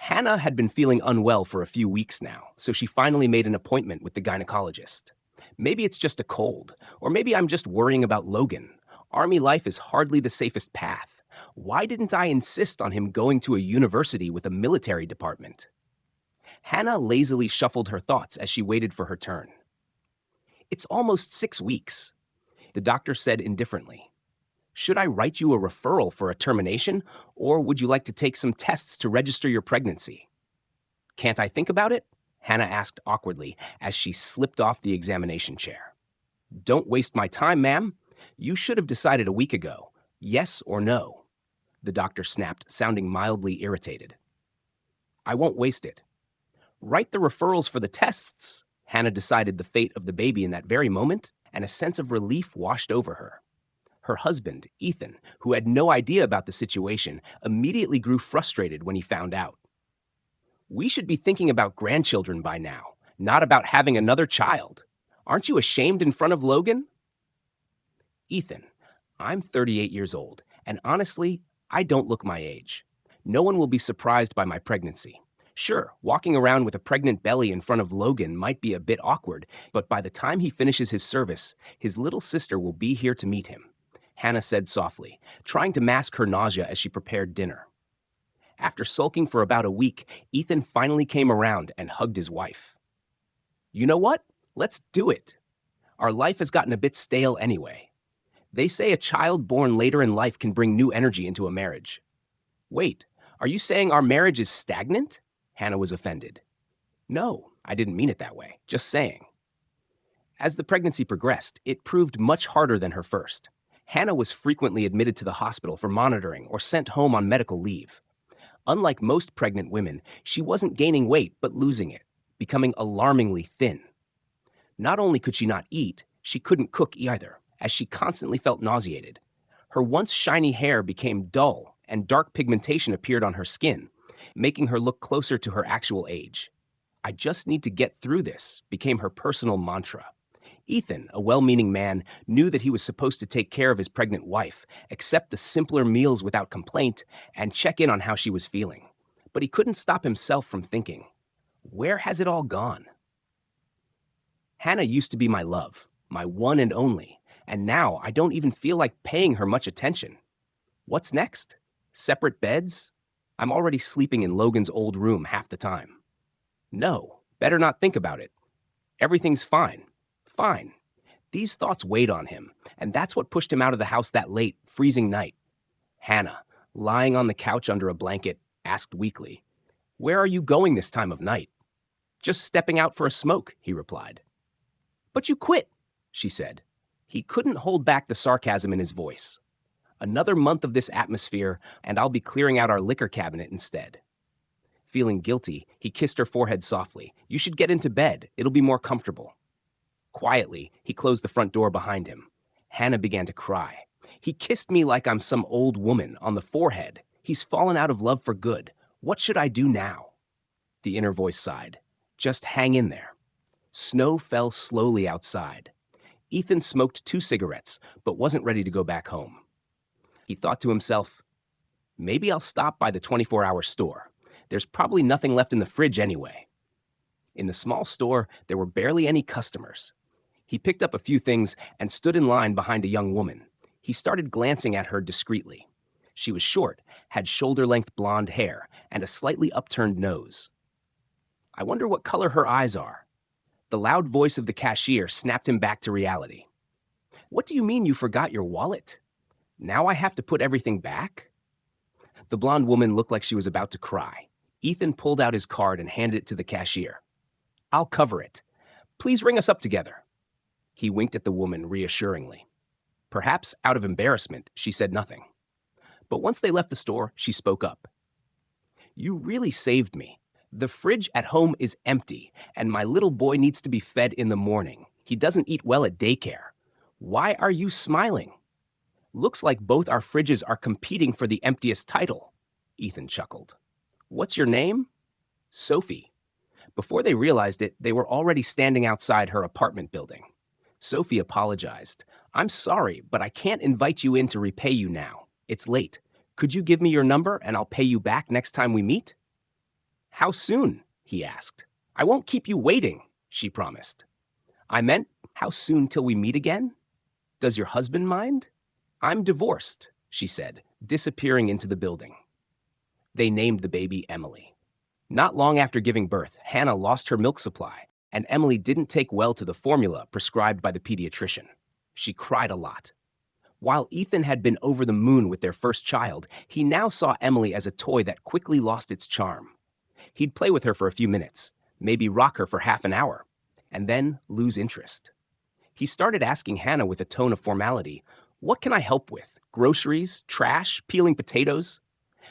Hannah had been feeling unwell for a few weeks now, so she finally made an appointment with the gynecologist. Maybe it's just a cold, or maybe I'm just worrying about Logan. Army life is hardly the safest path. Why didn't I insist on him going to a university with a military department? Hannah lazily shuffled her thoughts as she waited for her turn. It's almost 6 weeks, the doctor said indifferently. Should I write you a referral for a termination, or would you like to take some tests to register your pregnancy? Can't I think about it? Hannah asked awkwardly as she slipped off the examination chair. Don't waste my time, ma'am. You should have decided a week ago. Yes or no? The doctor snapped, sounding mildly irritated. I won't waste it. Write the referrals for the tests. Hannah decided the fate of the baby in that very moment, and a sense of relief washed over her. Her husband, Ethan, who had no idea about the situation, immediately grew frustrated when he found out. We should be thinking about grandchildren by now, not about having another child. Aren't you ashamed in front of Logan? Ethan, I'm 38 years old, and honestly, I don't look my age. No one will be surprised by my pregnancy. Sure, walking around with a pregnant belly in front of Logan might be a bit awkward, but by the time he finishes his service, his little sister will be here to meet him, Hannah said softly, trying to mask her nausea as she prepared dinner. After sulking for about a week, Ethan finally came around and hugged his wife. You know what? Let's do it. Our life has gotten a bit stale anyway. They say a child born later in life can bring new energy into a marriage. Wait, are you saying our marriage is stagnant? Hannah was offended. No, I didn't mean it that way, just saying. As the pregnancy progressed, it proved much harder than her first. Hannah was frequently admitted to the hospital for monitoring or sent home on medical leave. Unlike most pregnant women, she wasn't gaining weight but losing it, becoming alarmingly thin. Not only could she not eat, she couldn't cook either, as she constantly felt nauseated. Her once shiny hair became dull, and dark pigmentation appeared on her skin, making her look closer to her actual age. I just need to get through this became her personal mantra. Ethan, a well-meaning man, knew that he was supposed to take care of his pregnant wife, accept the simpler meals without complaint, and check in on how she was feeling. But he couldn't stop himself from thinking, where has it all gone? Hannah used to be my love, my one and only, and now I don't even feel like paying her much attention. What's next? Separate beds? I'm already sleeping in Logan's old room half the time. No, better not think about it. Everything's fine. Fine. These thoughts weighed on him, and that's what pushed him out of the house that late, freezing night. Hannah, lying on the couch under a blanket, asked weakly, Where are you going this time of night? Just stepping out for a smoke, he replied. But you quit, she said. He couldn't hold back the sarcasm in his voice. Another month of this atmosphere, and I'll be clearing out our liquor cabinet instead. Feeling guilty, he kissed her forehead softly. You should get into bed. It'll be more comfortable. Quietly, he closed the front door behind him. Hannah began to cry. He kissed me like I'm some old woman on the forehead. He's fallen out of love for good. What should I do now? The inner voice sighed. Just hang in there. Snow fell slowly outside. Ethan smoked 2 cigarettes, but wasn't ready to go back home. He thought to himself, maybe I'll stop by the 24-hour store. There's probably nothing left in the fridge anyway. In the small store, there were barely any customers. He picked up a few things and stood in line behind a young woman. He started glancing at her discreetly. She was short, had shoulder-length blonde hair, and a slightly upturned nose. I wonder what color her eyes are. The loud voice of the cashier snapped him back to reality. What do you mean you forgot your wallet? Now I have to put everything back? The blonde woman looked like she was about to cry. Ethan pulled out his card and handed it to the cashier. I'll cover it. Please ring us up together. He winked at the woman reassuringly. Perhaps out of embarrassment, she said nothing. But once they left the store, she spoke up. You really saved me. The fridge at home is empty, and my little boy needs to be fed in the morning. He doesn't eat well at daycare. Why are you smiling? Looks like both our fridges are competing for the emptiest title, Ethan chuckled. What's your name? Sophie. Before they realized it, they were already standing outside her apartment building. Sophie apologized. I'm sorry, but I can't invite you in to repay you now. It's late. Could you give me your number and I'll pay you back next time we meet? How soon? He asked. I won't keep you waiting, she promised. I meant, how soon till we meet again? Does your husband mind? I'm divorced, she said, disappearing into the building. They named the baby Emily. Not long after giving birth, Hannah lost her milk supply, and Emily didn't take well to the formula prescribed by the pediatrician. She cried a lot. While Ethan had been over the moon with their first child, he now saw Emily as a toy that quickly lost its charm. He'd play with her for a few minutes, maybe rock her for half an hour, and then lose interest. He started asking Hannah with a tone of formality, "What can I help with? Groceries? Trash? Peeling potatoes?"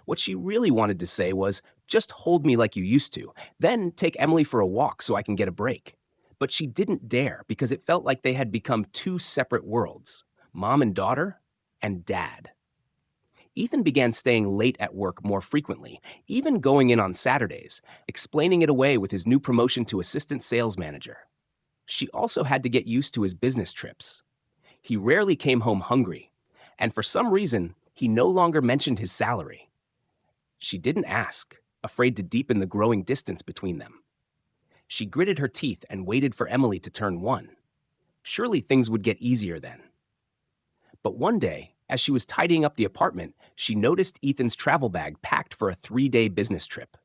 What she really wanted to say was, "Just hold me like you used to, then take Emily for a walk so I can get a break." But she didn't dare because it felt like they had become two separate worlds, mom and daughter, and dad. Ethan began staying late at work more frequently, even going in on Saturdays, explaining it away with his new promotion to assistant sales manager. She also had to get used to his business trips. He rarely came home hungry, and for some reason, he no longer mentioned his salary. She didn't ask, afraid to deepen the growing distance between them. She gritted her teeth and waited for Emily to turn 1. Surely things would get easier then. But one day, as she was tidying up the apartment, she noticed Ethan's travel bag packed for a 3-day business trip.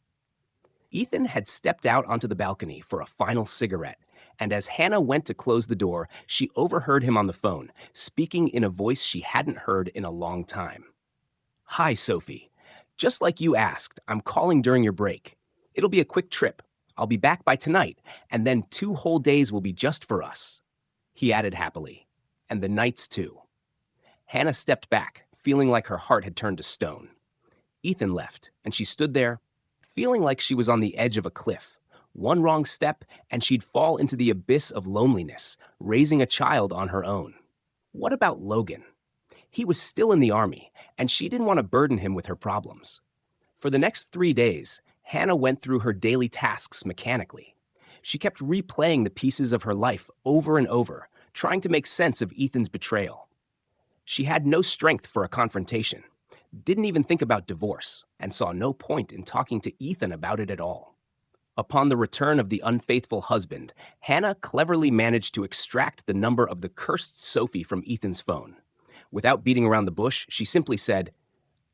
Ethan had stepped out onto the balcony for a final cigarette, and as Hannah went to close the door, she overheard him on the phone, speaking in a voice she hadn't heard in a long time. "Hi, Sophie. Just like you asked, I'm calling during your break. It'll be a quick trip. I'll be back by tonight, and then 2 whole days will be just for us," he added happily. "And the nights, too." Hannah stepped back, feeling like her heart had turned to stone. Ethan left, and she stood there, feeling like she was on the edge of a cliff. One wrong step, and she'd fall into the abyss of loneliness, raising a child on her own. What about Logan? He was still in the army, and she didn't want to burden him with her problems. For the next 3 days, Hannah went through her daily tasks mechanically. She kept replaying the pieces of her life over and over, trying to make sense of Ethan's betrayal. She had no strength for a confrontation, didn't even think about divorce, and saw no point in talking to Ethan about it at all. Upon the return of the unfaithful husband, Hannah cleverly managed to extract the number of the cursed Sophie from Ethan's phone. Without beating around the bush, she simply said,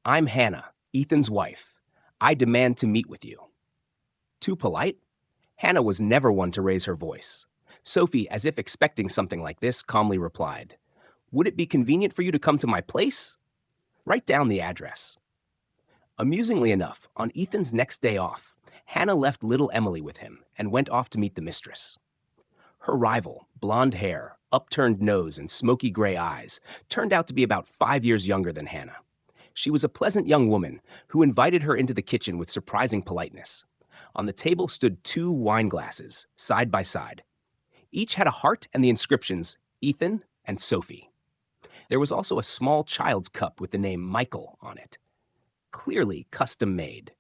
"I'm Hannah, Ethan's wife. I demand to meet with you." Too polite? Hannah was never one to raise her voice. Sophie, as if expecting something like this, calmly replied, "Would it be convenient for you to come to my place? Write down the address." Amusingly enough, on Ethan's next day off, Hannah left little Emily with him and went off to meet the mistress. Her rival, blonde hair, upturned nose, and smoky gray eyes, turned out to be about 5 years younger than Hannah. She was a pleasant young woman who invited her into the kitchen with surprising politeness. On the table stood 2 wine glasses, side by side. Each had a heart and the inscriptions, Ethan and Sophie. There was also a small child's cup with the name Michael on it, clearly custom made.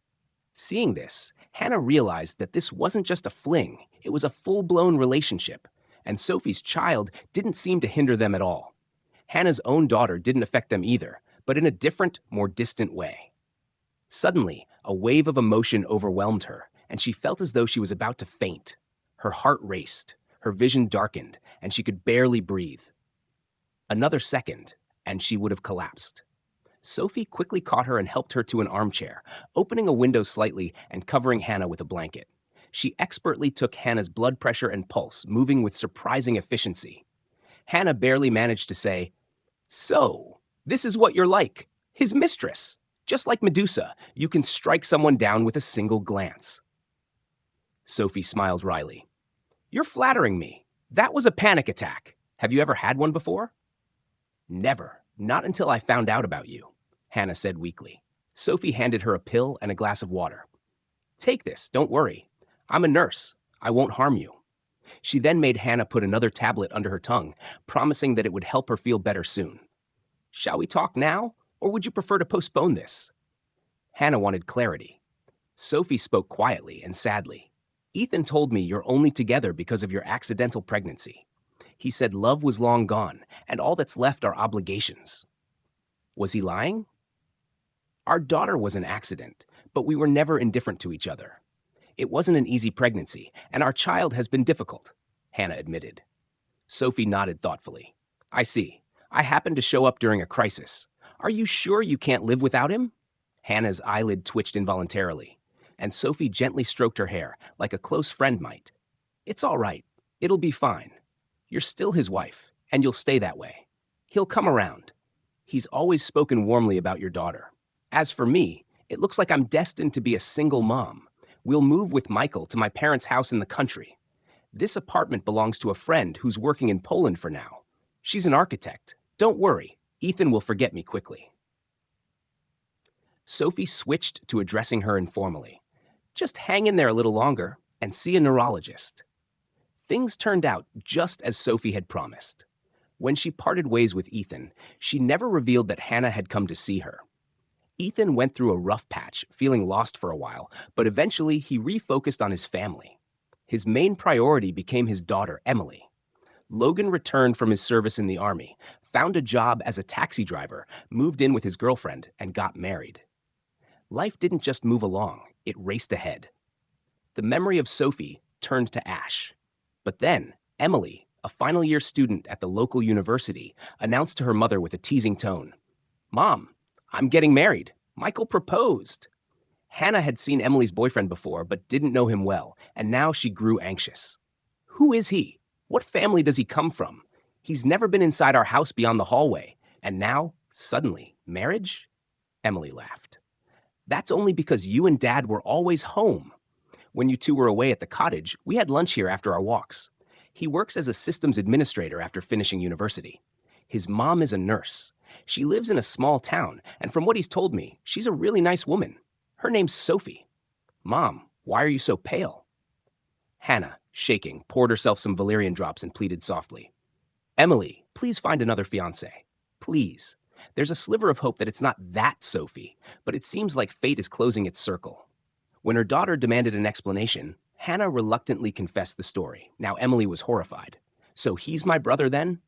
Seeing this, Hannah realized that this wasn't just a fling, it was a full-blown relationship, and Sophie's child didn't seem to hinder them at all. Hannah's own daughter didn't affect them either, but in a different, more distant way. Suddenly, a wave of emotion overwhelmed her, and she felt as though she was about to faint. Her heart raced, her vision darkened, and she could barely breathe. Another second, and she would have collapsed. Sophie quickly caught her and helped her to an armchair, opening a window slightly and covering Hannah with a blanket. She expertly took Hannah's blood pressure and pulse, moving with surprising efficiency. Hannah barely managed to say, "So, this is what you're like, his mistress. Just like Medusa, you can strike someone down with a single glance." Sophie smiled wryly. "You're flattering me. That was a panic attack. Have you ever had one before?" "Never. Not until I found out about you," Hannah said weakly. Sophie handed her a pill and a glass of water. "Take this, don't worry. I'm a nurse. I won't harm you." She then made Hannah put another tablet under her tongue, promising that it would help her feel better soon. "Shall we talk now, or would you prefer to postpone this?" Hannah wanted clarity. Sophie spoke quietly and sadly. "Ethan told me you're only together because of your accidental pregnancy. He said love was long gone, and all that's left are obligations." Was he lying? "Our daughter was an accident, but we were never indifferent to each other. It wasn't an easy pregnancy, and our child has been difficult, Hannah admitted. Sophie nodded thoughtfully. I see. I happened to show up during a crisis. Are you sure you can't live without him? Hannah's eyelid twitched involuntarily, and Sophie gently stroked her hair like a close friend might. It's all right. It'll be fine. You're still his wife, and you'll stay that way. He'll come around. He's always spoken warmly about your daughter. As for me, it looks like I'm destined to be a single mom. We'll move with Michael to my parents' house in the country. This apartment belongs to a friend who's working in Poland for now. She's an architect. Don't worry, Ethan will forget me quickly. Sophie switched to addressing her informally. Just hang in there a little longer and see a neurologist. Things turned out just as Sophie had promised. When she parted ways with Ethan, she never revealed that Hannah had come to see her. Ethan went through a rough patch, feeling lost for a while, but eventually he refocused on his family. His main priority became his daughter, Emily. Logan returned from his service in the Army, found a job as a taxi driver, moved in with his girlfriend, and got married. Life didn't just move along, it raced ahead. The memory of Sophie turned to ash. But then, Emily, a final-year student at the local university, announced to her mother with a teasing tone, "Mom, I'm getting married. Michael proposed." Hannah had seen Emily's boyfriend before, but didn't know him well, and now she grew anxious. Who is he? What family does he come from? He's never been inside our house beyond the hallway, and now, suddenly, marriage? Emily laughed. That's only because you and Dad were always home. When you two were away at the cottage, we had lunch here after our walks. He works as a systems administrator after finishing university. His mom is a nurse. She lives in a small town, and from what he's told me, she's a really nice woman. Her name's Sophie. Mom, why are you so pale? Hannah, shaking, poured herself some valerian drops and pleaded softly. Emily, please find another fiancé. Please. There's a sliver of hope that it's not that Sophie, but it seems like fate is closing its circle. When her daughter demanded an explanation, Hannah reluctantly confessed the story. Now Emily was horrified. So he's my brother then?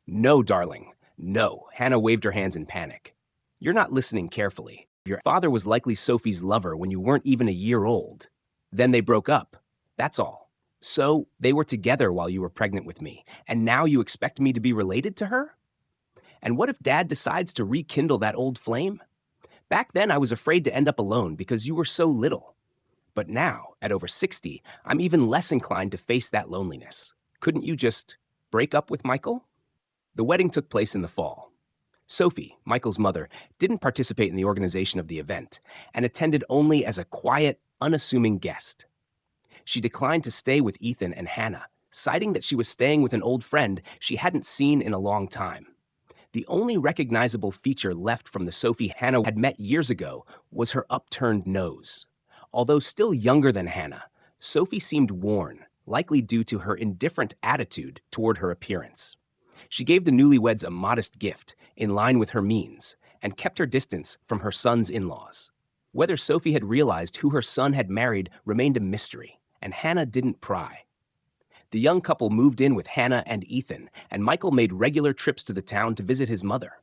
No, darling. No. Hannah waved her hands in panic. You're not listening carefully. Your father was likely Sophie's lover when you weren't even a year old. Then they broke up. That's all. So they were together while you were pregnant with me, and now you expect me to be related to her? And what if Dad decides to rekindle that old flame? Back then I was afraid to end up alone because you were so little. But now, at over 60, I'm even less inclined to face that loneliness. Couldn't you just break up with Michael? The wedding took place in the fall. Sophie, Michael's mother, didn't participate in the organization of the event and attended only as a quiet, unassuming guest. She declined to stay with Ethan and Hannah, citing that she was staying with an old friend she hadn't seen in a long time. The only recognizable feature left from the Sophie Hannah had met years ago was her upturned nose. Although still younger than Hannah, Sophie seemed worn, likely due to her indifferent attitude toward her appearance. She gave the newlyweds a modest gift, in line with her means, and kept her distance from her son's in-laws. Whether Sophie had realized who her son had married remained a mystery, and Hannah didn't pry. The young couple moved in with Hannah and Ethan, and Michael made regular trips to the town to visit his mother.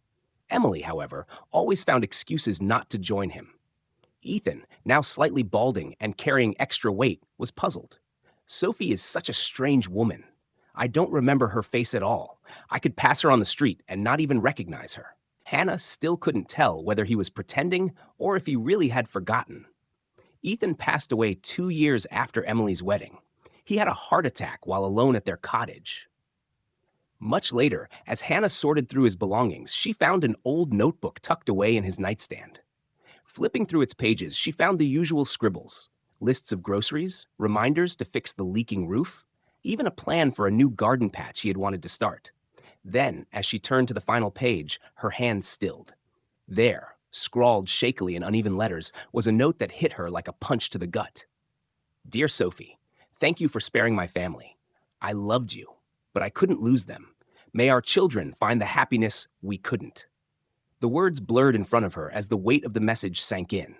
Emily, however, always found excuses not to join him. Ethan, now slightly balding and carrying extra weight, was puzzled. Sophie is such a strange woman. I don't remember her face at all. I could pass her on the street and not even recognize her. Hannah still couldn't tell whether he was pretending or if he really had forgotten. Ethan passed away 2 years after Emily's wedding. He had a heart attack while alone at their cottage. Much later, as Hannah sorted through his belongings, she found an old notebook tucked away in his nightstand. Flipping through its pages, she found the usual scribbles: lists of groceries, reminders to fix the leaking roof, even a plan for a new garden patch he had wanted to start. Then, as she turned to the final page, her hand stilled. There, scrawled shakily in uneven letters, was a note that hit her like a punch to the gut. Dear Sophie, thank you for sparing my family. I loved you, but I couldn't lose them. May our children find the happiness we couldn't. The words blurred in front of her as the weight of the message sank in.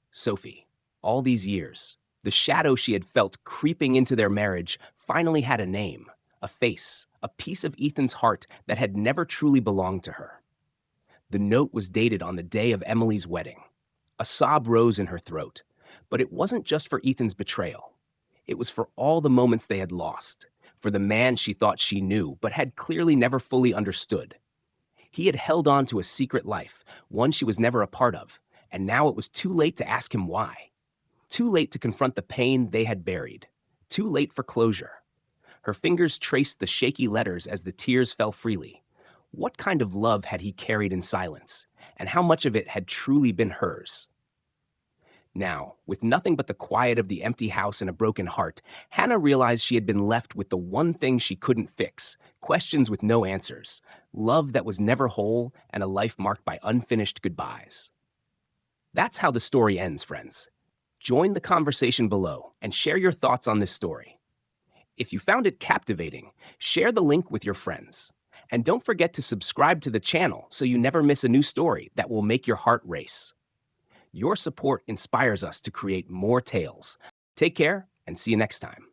Sophie, all these years, the shadow she had felt creeping into their marriage finally had a name, a face, a piece of Ethan's heart that had never truly belonged to her. The note was dated on the day of Emily's wedding. A sob rose in her throat, but it wasn't just for Ethan's betrayal. It was for all the moments they had lost, for the man she thought she knew, but had clearly never fully understood. He had held on to a secret life, one she was never a part of, and now it was too late to ask him why. Too late to confront the pain they had buried. Too late for closure. Her fingers traced the shaky letters as the tears fell freely. What kind of love had he carried in silence, and how much of it had truly been hers? Now, with nothing but the quiet of the empty house and a broken heart, Hannah realized she had been left with the one thing she couldn't fix, questions with no answers, love that was never whole, and a life marked by unfinished goodbyes. That's how the story ends, friends. Join the conversation below and share your thoughts on this story. If you found it captivating, share the link with your friends. And don't forget to subscribe to the channel so you never miss a new story that will make your heart race. Your support inspires us to create more tales. Take care and see you next time.